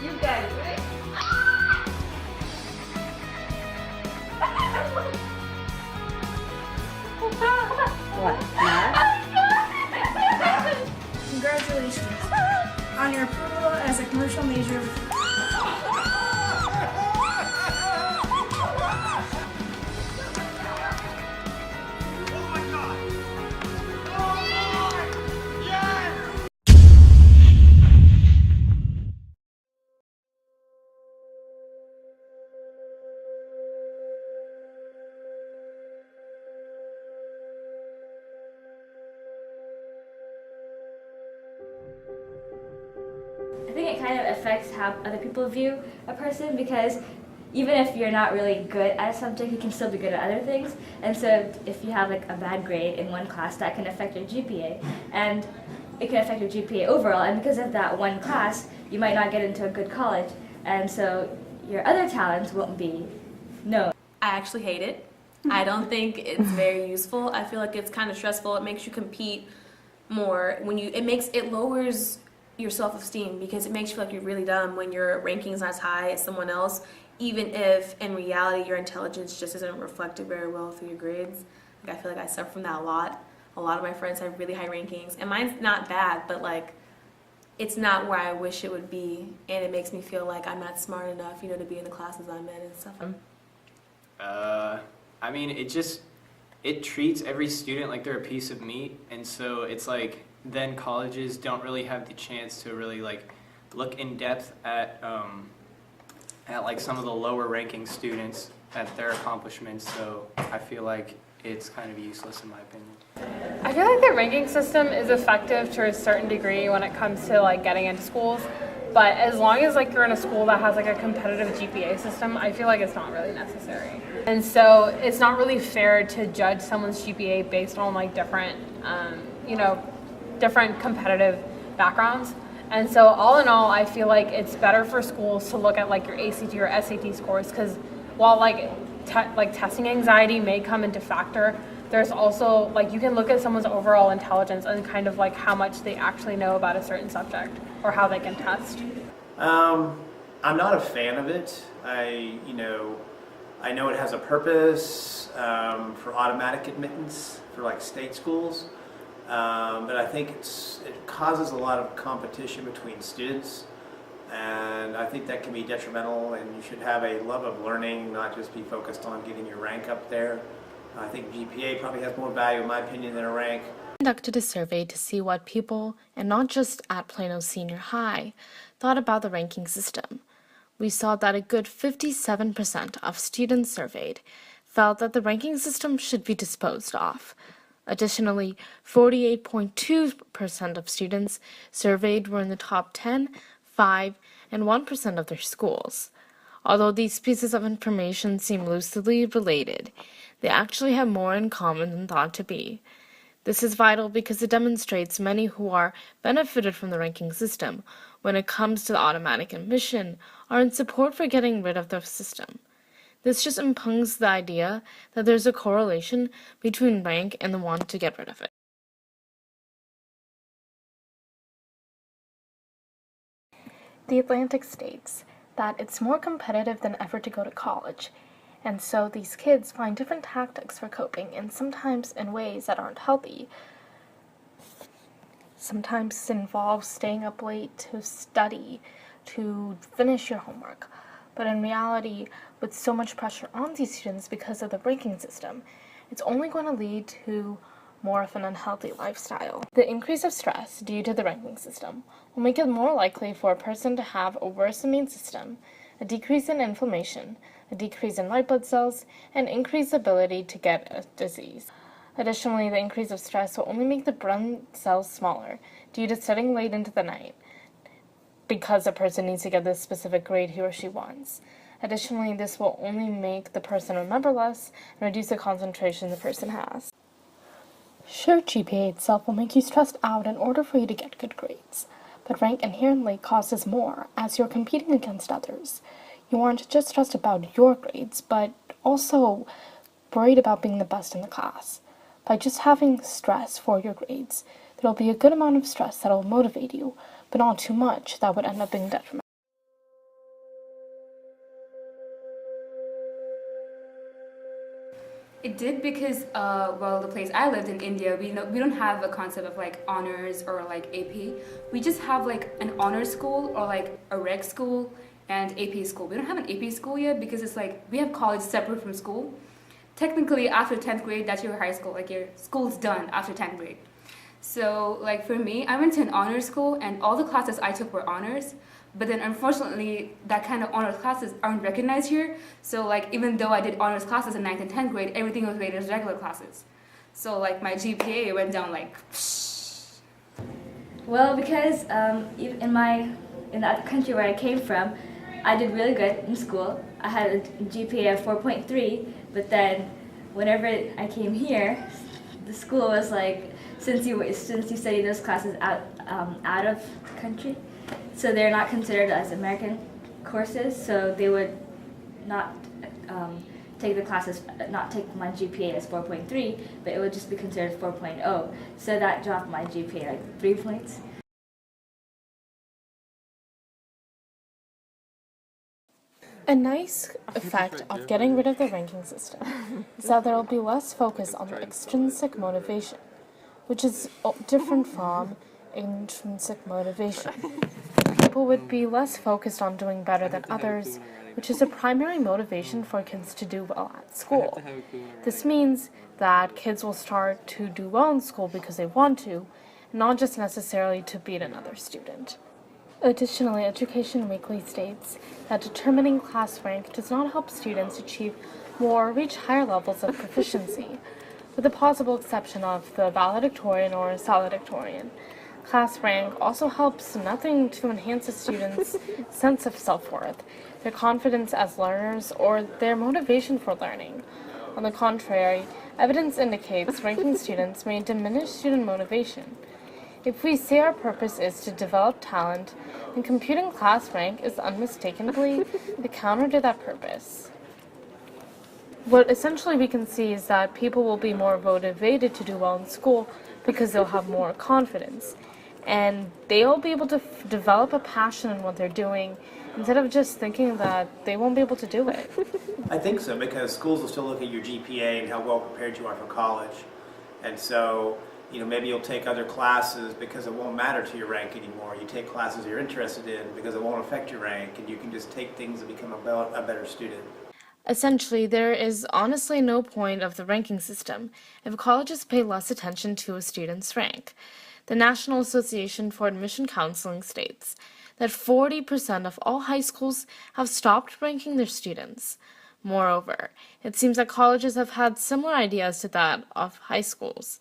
You got it, right? What? Math? Congratulations on your approval as a commercial major. I think it kind of affects how other people view a person, because even if you're not really good at a subject, you can still be good at other things. And so if you have like a bad grade in one class, that can affect your GPA, and it can affect your GPA overall. And because of that one class, you might not get into a good college, and so your other talents won't be known. I actually hate it. I don't think it's very useful. I feel like it's kind of stressful. It makes you compete more when it lowers your self-esteem, because it makes you feel like you're really dumb when your ranking's not as high as someone else, even if in reality your intelligence just isn't reflected very well through your grades. Like, I feel like I suffer from that a lot. A lot of my friends have really high rankings, and mine's not bad, but like, it's not where I wish it would be, and it makes me feel like I'm not smart enough, to be in the classes I'm in and stuff. I mean, it treats every student like they're a piece of meat, and so it's like then colleges don't really have the chance to really like look in depth at like some of the lower ranking students at their accomplishments. So I feel like it's kind of useless in my opinion. I feel like the ranking system is effective to a certain degree when it comes to like getting into schools, but as long as like you're in a school that has like a competitive GPA system, I feel like it's not really necessary. And so it's not really fair to judge someone's GPA based on like different different competitive backgrounds. And so all in all, I feel like it's better for schools to look at like your ACT or SAT scores, because while like testing anxiety may come into factor, there's also like you can look at someone's overall intelligence and kind of like how much they actually know about a certain subject or how they can test. I'm not a fan of it. I know it has a purpose for automatic admittance for like state schools, but I think it causes a lot of competition between students, and I think that can be detrimental, and you should have a love of learning, not just be focused on getting your rank up there. I think GPA probably has more value, in my opinion, than a rank. Conducted a survey to see what people, and not just at Plano Senior High, thought about the ranking system. We saw that a good 57% of students surveyed felt that the ranking system should be disposed of. Additionally, 48.2% of students surveyed were in the top 10, 5, and 1% of their schools. Although these pieces of information seem loosely related, they actually have more in common than thought to be. This is vital because it demonstrates many who are benefited from the ranking system when it comes to the automatic admission are in support for getting rid of the system. This just impugns the idea that there's a correlation between rank and the want to get rid of it. The Atlantic states that it's more competitive than ever to go to college, and so these kids find different tactics for coping, and sometimes in ways that aren't healthy. Sometimes it involves staying up late to study, to finish your homework. But in reality, with so much pressure on these students because of the ranking system, it's only going to lead to more of an unhealthy lifestyle. The increase of stress due to the ranking system will make it more likely for a person to have a worse immune system, a decrease in inflammation, a decrease in white blood cells, and increased ability to get a disease. Additionally, the increase of stress will only make the brain cells smaller due to studying late into the night, because a person needs to get the specific grade he or she wants. Additionally, this will only make the person remember less and reduce the concentration the person has. Sure, GPA itself will make you stressed out in order for you to get good grades, but rank inherently causes more as you're competing against others. You aren't just stressed about your grades, but also worried about being the best in the class. By just having stress for your grades, there will be a good amount of stress that will motivate you, but not too much that would end up being detrimental. It did because, well, the place I lived in India, we don't have a concept of like honors or like AP. We just have like an honors school or like a reg school and AP school. We don't have an AP school yet because it's like we have college separate from school. Technically, after 10th grade, that's your high school. Like your school's done after 10th grade. So like for me, I went to an honors school and all the classes I took were honors. But then unfortunately, that kind of honors classes aren't recognized here. So like even though I did honors classes in 9th and 10th grade, everything was rated as regular classes. So like my GPA went down like. Well, because even in the country where I came from, I did really good in school. I had a GPA of 4.3, but then whenever I came here, the school was like, since you study those classes out of the country, so they're not considered as American courses, so they would not take the classes, not take my GPA as 4.3, but it would just be considered 4.0. So that dropped my GPA like 3 points. A nice effect of getting rid of the ranking system is that there will be less focus on the extrinsic motivation, which is different from intrinsic motivation. People would be less focused on doing better than others, which is a primary motivation for kids to do well at school. This means that kids will start to do well in school because they want to, not just necessarily to beat another student. Additionally, Education Weekly states that determining class rank does not help students achieve more or reach higher levels of proficiency, with the possible exception of the valedictorian or salutatorian. Class rank also helps nothing to enhance a student's sense of self-worth, their confidence as learners, or their motivation for learning. On the contrary, evidence indicates ranking students may diminish student motivation. If we say our purpose is to develop talent, then computing class rank is unmistakably the counter to that purpose. What essentially we can see is that people will be more motivated to do well in school because they'll have more confidence. And they'll be able to develop a passion in what they're doing instead of just thinking that they won't be able to do it. I think so, because schools will still look at your GPA and how well prepared you are for college. And so, maybe you'll take other classes because it won't matter to your rank anymore. You take classes you're interested in because it won't affect your rank, and you can just take things and become a better student. Essentially, there is honestly no point of the ranking system if colleges pay less attention to a student's rank. The National Association for Admission Counseling states that 40% of all high schools have stopped ranking their students. Moreover, it seems that colleges have had similar ideas to that of high schools.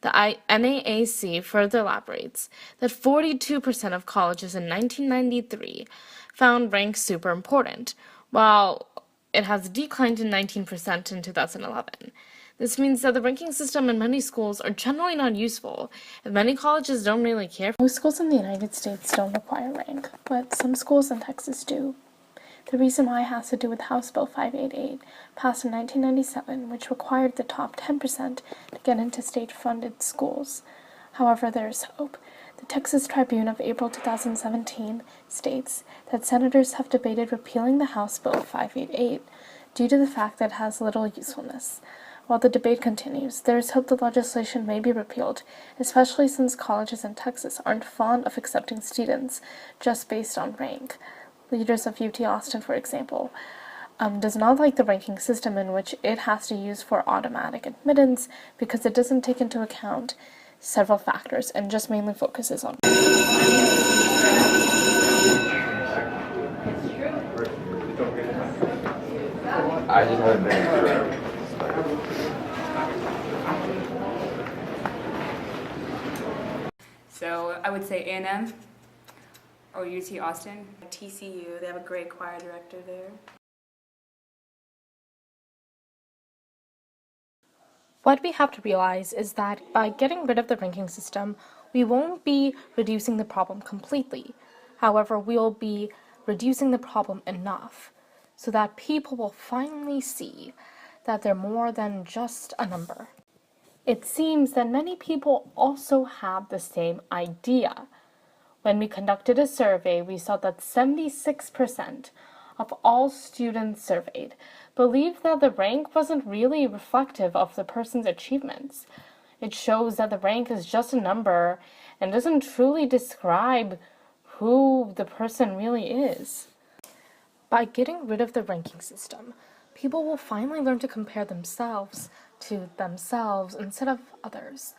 The NAAC further elaborates that 42% of colleges in 1993 found rank super important, while it has declined to 19% in 2011. This means that the ranking system in many schools are generally not useful, and many colleges don't really care. Most schools in the United States don't require rank, but some schools in Texas do. The reason why has to do with House Bill 588, passed in 1997, which required the top 10% to get into state-funded schools. However, there is hope. The Texas Tribune of April 2017 states that senators have debated repealing the House Bill 588 due to the fact that it has little usefulness. While the debate continues, there is hope the legislation may be repealed, especially since colleges in Texas aren't fond of accepting students just based on rank. Leaders of UT Austin, for example, does not like the ranking system in which it has to use for automatic admittance because it doesn't take into account several factors and just mainly focuses on. I just haven't been through. So I would say A&M or UT Austin. TCU, they have a great choir director there. What we have to realize is that by getting rid of the ranking system, we won't be reducing the problem completely. However, we'll be reducing the problem enough so that people will finally see that they're more than just a number. It seems that many people also have the same idea. When we conducted a survey, we saw that 76% of all students surveyed believed that the rank wasn't really reflective of the person's achievements. It shows that the rank is just a number and doesn't truly describe who the person really is. By getting rid of the ranking system, people will finally learn to compare themselves to themselves instead of others.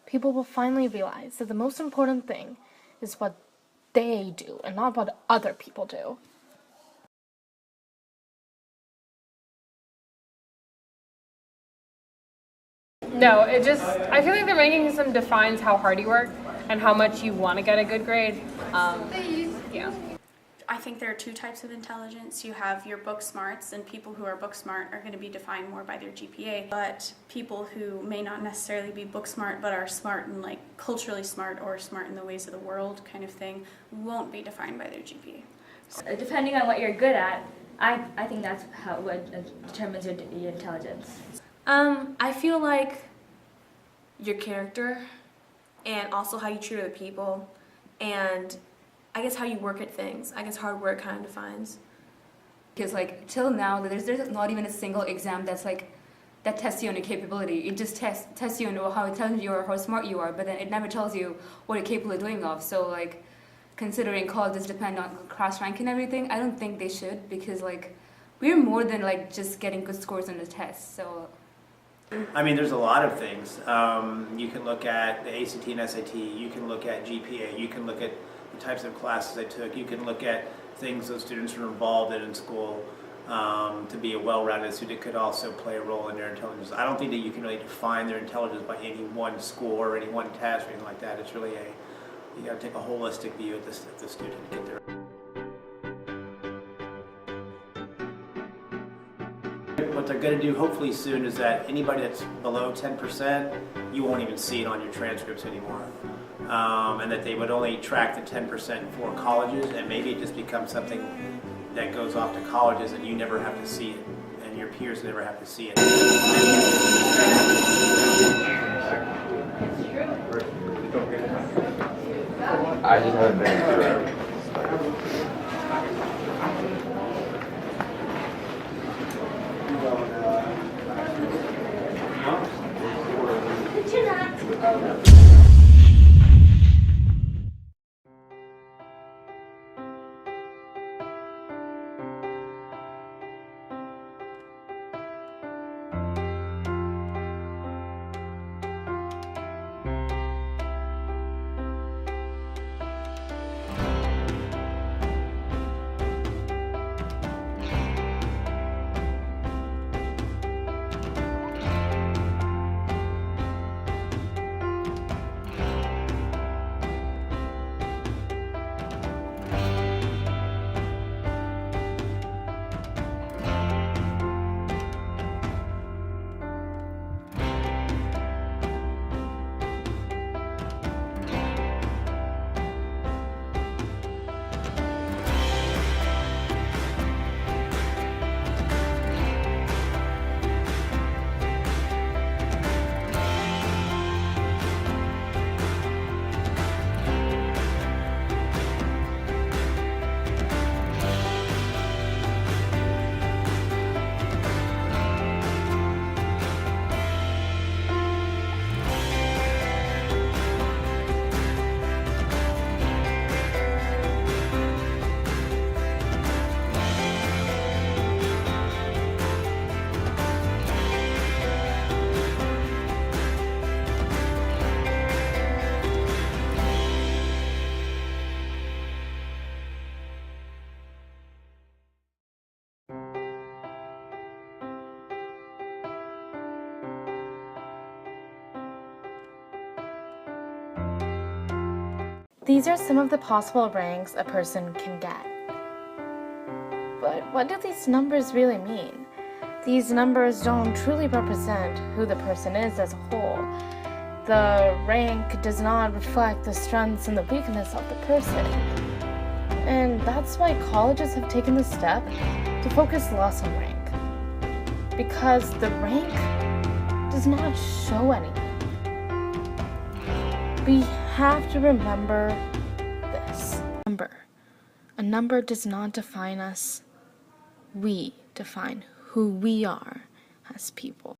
People will finally realize that the most important thing is what they do and not what other people do. No, I feel like the ranking system defines how hard you work and how much you want to get a good grade. Yeah. I think there are two types of intelligence. You have your book smarts, and people who are book smart are going to be defined more by their GPA. But people who may not necessarily be book smart but are smart and like culturally smart or smart in the ways of the world kind of thing won't be defined by their GPA. Depending on what you're good at, I think that's what determines your intelligence. I feel like your character and also how you treat other people and I guess how you work at things. I guess hard work kind of defines. Because like till now, there's not even a single exam that's like that tests you on your capability. It just tests you on how intelligent you are, how smart you are, but then it never tells you what you're capable of doing of. So like, considering colleges depend on class rank and everything, I don't think they should because like we're more than like just getting good scores on the test. So. I mean, there's a lot of things. You can look at the ACT and SAT. You can look at GPA. You can look at the types of classes they took. You can look at things those students are involved in school. To be a well-rounded student could also play a role in their intelligence. I don't think that you can really define their intelligence by any one score or any one test or anything like that. It's really you got to take a holistic view of the student to get there. What they're going to do hopefully soon is that anybody that's below 10%, you won't even see it on your transcripts anymore. And that they would only track the 10% for colleges, and maybe it just becomes something that goes off to colleges and you never have to see it, and your peers never have to see it. I just haven't been through it. These are some of the possible ranks a person can get. But what do these numbers really mean? These numbers don't truly represent who the person is as a whole. The rank does not reflect the strengths and the weakness of the person. And that's why colleges have taken the step to focus less on rank. Because the rank does not show anything. We have to remember this. A number does not define us. We define who we are as people.